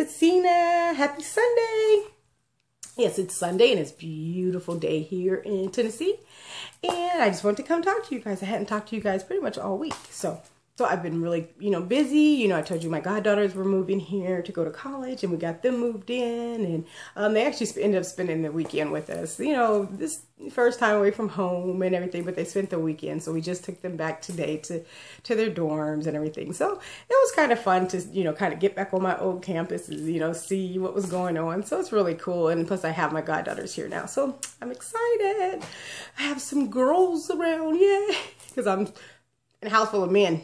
it's Cena. Happy Sunday. Yes, it's Sunday and it's a beautiful day here in Tennessee. And I just wanted to come talk to you guys. I hadn't talked to you guys pretty much all week. So I've been really, busy. I told you my goddaughters were moving here to go to college and we got them moved in. And they actually ended up spending the weekend with us. This first time away from home and everything, but they spent the weekend. So we just took them back today to their dorms and everything. So it was kind of fun to, kind of get back on my old campus and, see what was going on. So it's really cool. And plus I have my goddaughters here now. So I'm excited. I have some girls around, yay. Because I'm in a house full of men.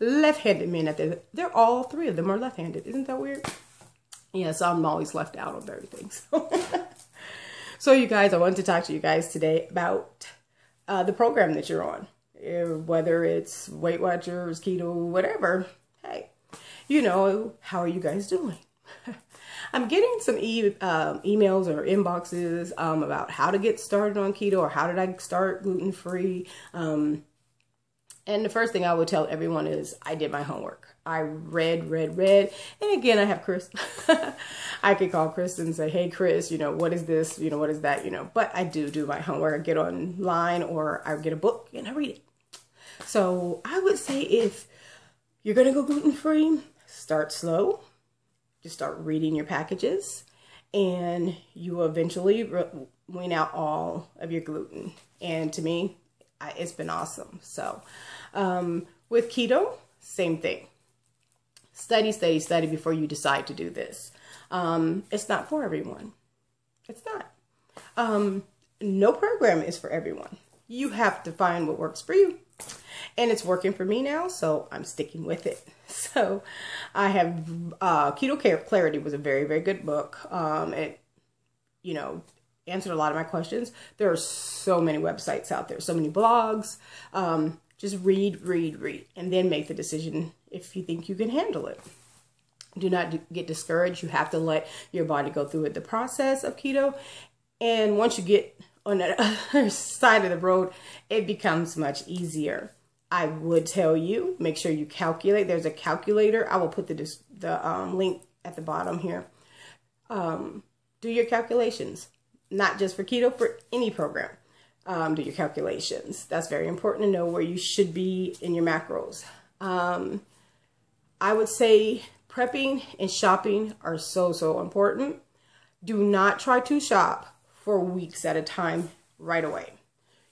Left-handed men at there. They're all three of them are left-handed. Isn't that weird? Yeah, so I'm always left out of everything. So you guys, I wanted to talk to you guys today about the program that you're on. Whether it's Weight Watchers, keto, whatever. Hey, how are you guys doing? I'm getting some emails or inboxes about how to get started on keto or how did I start gluten-free. And the first thing I would tell everyone is I did my homework. I read. And again, I have Chris. I could call Chris and say, hey, Chris, what is this? What is that? But I do my homework. I get online or I get a book and I read it. So I would say if you're going to go gluten-free, start slow. Just start reading your packages and you will eventually wean out all of your gluten. And to me, it's been awesome. So with keto, same thing. Study before you decide to do this. It's not for everyone. It's not. No program is for everyone. You have to find what works for you. And it's working for me now, so I'm sticking with it. So I have Keto Clarity was a very, very good book. It, answered a lot of my questions. There are so many websites out there, so many blogs. Just read, and then make the decision if you think you can handle it. Do not get discouraged. You have to let your body go through the process of keto. And once you get on the other side of the road, it becomes much easier. I would tell you, make sure you calculate. There's a calculator. I will put the link at the bottom here. Do your calculations. Not just for keto, for any program. Do your calculations. That's very important to know where you should be in your macros. I would say prepping and shopping are so important. Do not try to shop for weeks at a time right away.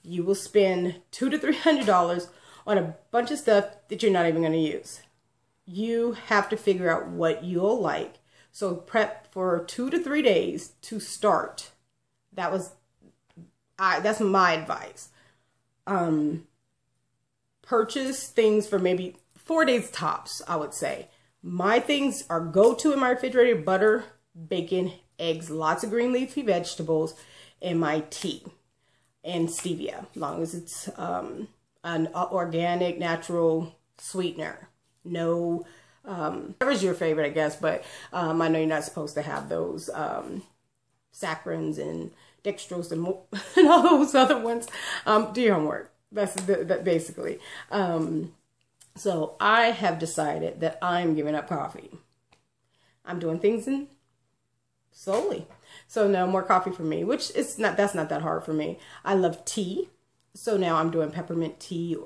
You will spend $200 to $300 on a bunch of stuff that you're not even going to use. You have to figure out what you'll like. So prep for 2 to 3 days to start. That's my advice. Purchase things for maybe 4 days tops, I would say. My things are go-to in my refrigerator: butter, bacon, eggs, lots of green leafy vegetables, and my tea and stevia, as long as it's an organic, natural sweetener. No, whatever's your favorite, I guess, but I know you're not supposed to have those saccharins and dextrose and all those other ones. Do your homework. That's basically. So I have decided that I'm giving up coffee. I'm doing things slowly. So no more coffee for me, which that's not that hard for me. I love tea. So now I'm doing peppermint tea,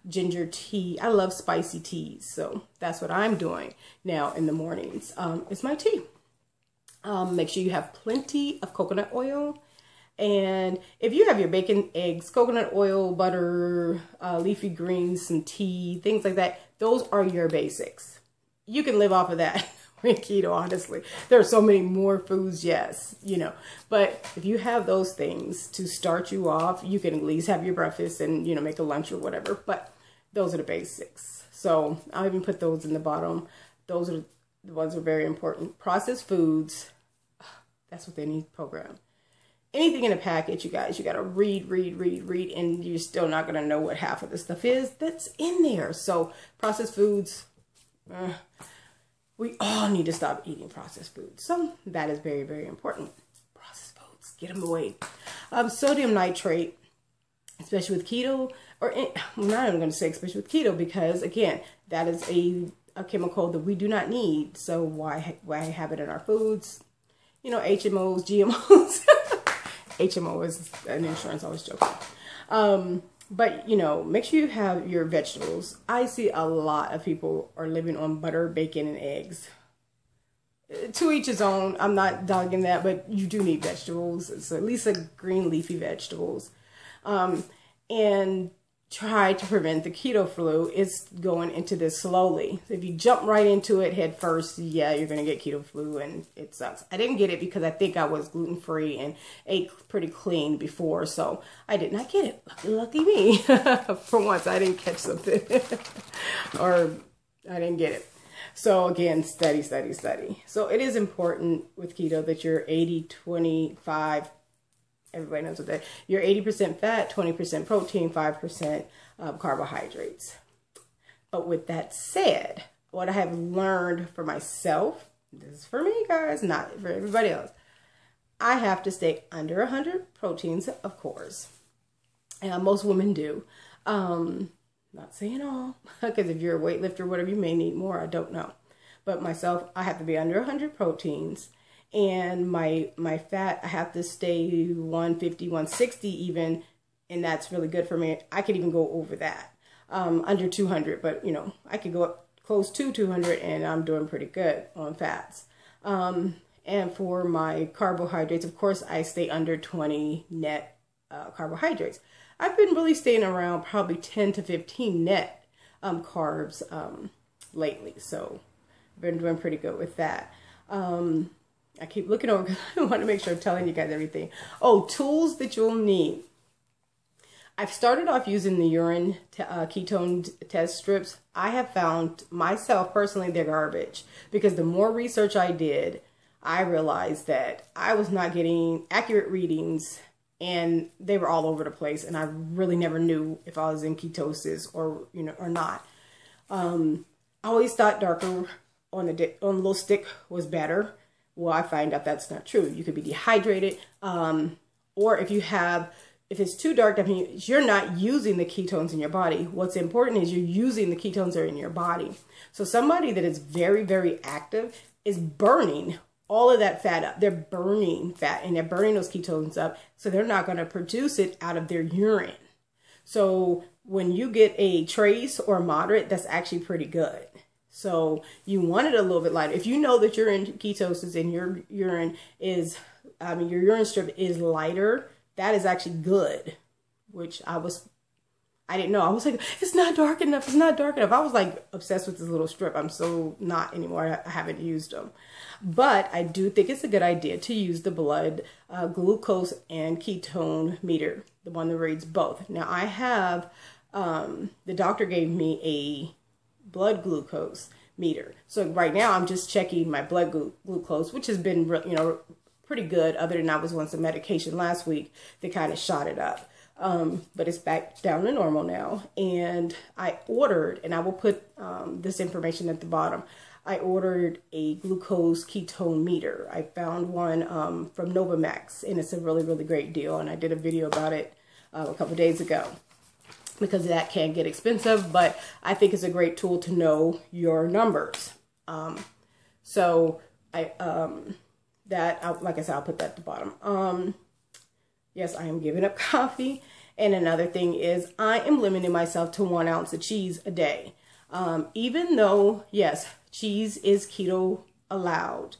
ginger tea. I love spicy teas. So that's what I'm doing now in the mornings. It's my tea. Make sure you have plenty of coconut oil. And if you have your bacon, eggs, coconut oil, butter, leafy greens, some tea, things like that, those are your basics. You can live off of that with keto, honestly. There are so many more foods, yes, But if you have those things to start you off, you can at least have your breakfast and, make a lunch or whatever. But those are the basics. So I'll even put those in the bottom. Those are the ones that are very important. Processed foods, that's what they need program. Anything in a package, you guys, you got to read, and you're still not going to know what half of the stuff is that's in there. So processed foods, we all need to stop eating processed foods. So that is very, very important. Processed foods, get them away. Sodium nitrate, especially with keto, I'm not even going to say especially with keto, because again, that is a chemical that we do not need. So why have it in our foods? You know, HMOs, GMOs. HMO is an insurance, I was joking. But, you know, make sure you have your vegetables. I see a lot of people are living on butter, bacon, and eggs. To each his own. I'm not dogging that, but you do need vegetables. So at least a green leafy vegetables. And try to prevent the keto flu. It's going into this slowly. So if you jump right into it head first, yeah, you're going to get keto flu and it sucks. I didn't get it because I think I was gluten-free and ate pretty clean before, so I did not get it. Lucky me. For once, I didn't catch something. Or I didn't get it. So again, study. So it is important with keto that you're 80-25. Everybody knows what that. You're 80% fat, 20% protein, 5% carbohydrates. But with that said, what I have learned for myself, this is for me, guys, not for everybody else. I have to stay under 100 proteins, of course. And most women do. Not saying all, because if you're a weightlifter or whatever, you may need more. I don't know. But myself, I have to be under 100 proteins. And my fat, I have to stay 150, 160 even, and that's really good for me. I could even go over that, under 200, but you know, I could go up close to 200 and I'm doing pretty good on fats. And for my carbohydrates, of course, I stay under 20 net carbohydrates. I've been really staying around probably 10 to 15 net carbs lately, so I've been doing pretty good with that. I keep looking over because I want to make sure I'm telling you guys everything. Oh, tools that you'll need. I've started off using the urine ketone test strips. I have found myself personally they're garbage because the more research I did, I realized that I was not getting accurate readings and they were all over the place. And I really never knew if I was in ketosis or, you know, or not. I always thought darker on the little stick was better. Well, I find out that's not true. You could be dehydrated, or if it's too dark, that means you're not using the ketones in your body. What's important is you're using the ketones that are in your body. So somebody that is very, very active is burning all of that fat up. They're burning fat and they're burning those ketones up. So they're not going to produce it out of their urine. So when you get a trace or moderate, that's actually pretty good. So you want it a little bit lighter. If you know that you're in ketosis and your urine is, your urine strip is lighter, that is actually good, which I didn't know. I was like, it's not dark enough. It's not dark enough. I was like obsessed with this little strip. I'm so not anymore. I haven't used them. But I do think it's a good idea to use the blood glucose and ketone meter, the one that reads both. Now I have, the doctor gave me a blood glucose meter. So right now I'm just checking my blood glucose, which has been, you know, pretty good, other than I was on some medication last week that kind of shot it up. But it's back down to normal now. And I ordered, and I will put this information at the bottom, I ordered a glucose ketone meter. I found one from Novamax, and it's a really, really great deal. And I did a video about it a couple days ago, because that can get expensive, but I think it's a great tool to know your numbers. So like I said, I'll put that at the bottom. Yes, I am giving up coffee. And another thing is I am limiting myself to 1 ounce of cheese a day. Even though, yes, cheese is keto allowed,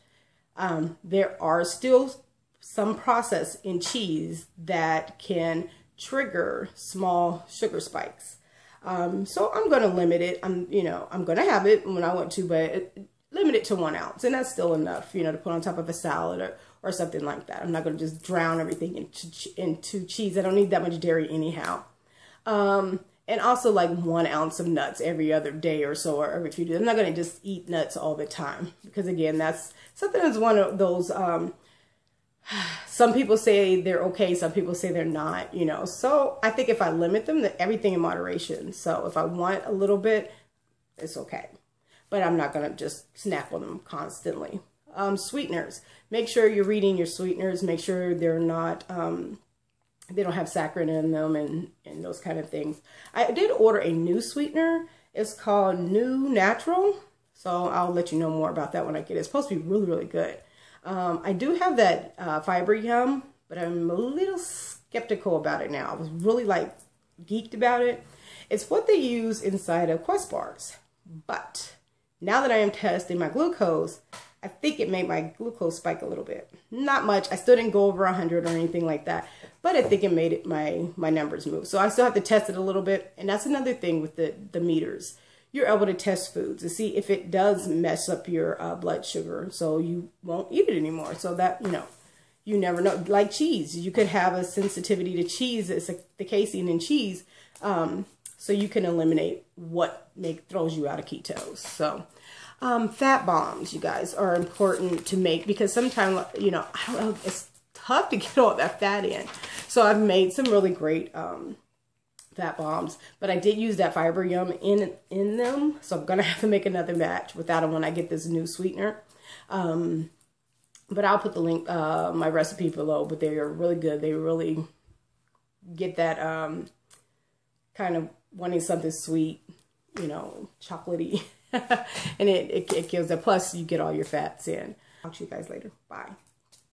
there are still some process in cheese that can trigger small sugar spikes. So I'm going to limit it. I'm going to have it when I want to, but limit it to 1 ounce. And that's still enough, to put on top of a salad or something like that. I'm not going to just drown everything into cheese. I don't need that much dairy anyhow. And also like 1 ounce of nuts every other day or so, or every few days. I'm not going to just eat nuts all the time, because again, that's something that's one of those, some people say they're okay, some people say they're not, so I think if I limit them, that everything in moderation. So if I want a little bit, it's okay, but I'm not going to just snack on them constantly. Sweeteners, make sure you're reading your sweeteners, make sure they're not, they don't have saccharin in them and those kind of things. I did order a new sweetener. It's called New Natural. So I'll let you know more about that when I get it. It's supposed to be really, really good. I do have that fiber yum, but I'm a little skeptical about it now. I was really like geeked about it. It's what they use inside of Quest bars. But now that I am testing my glucose, I think it made my glucose spike a little bit. Not much. I still didn't go over 100 or anything like that, but I think it made it my numbers move. So I still have to test it a little bit. And that's another thing with the meters. You're able to test foods to see if it does mess up your blood sugar, so you won't eat it anymore. So that, you know, you never know. Like cheese, you could have a sensitivity to cheese. It's like the casein in cheese. So you can eliminate what throws you out of ketos. So fat bombs, you guys, are important to make because sometimes, you know, I don't know, it's tough to get all that fat in. So I've made some really great fat bombs, but I did use that fiber yum in them. So I'm gonna have to make another batch without them when I get this new sweetener. But I'll put the link, my recipe below, but they are really good. They really get that kind of wanting something sweet, you know, chocolatey. And it kills that. Plus you get all your fats in. Talk to you guys later. Bye.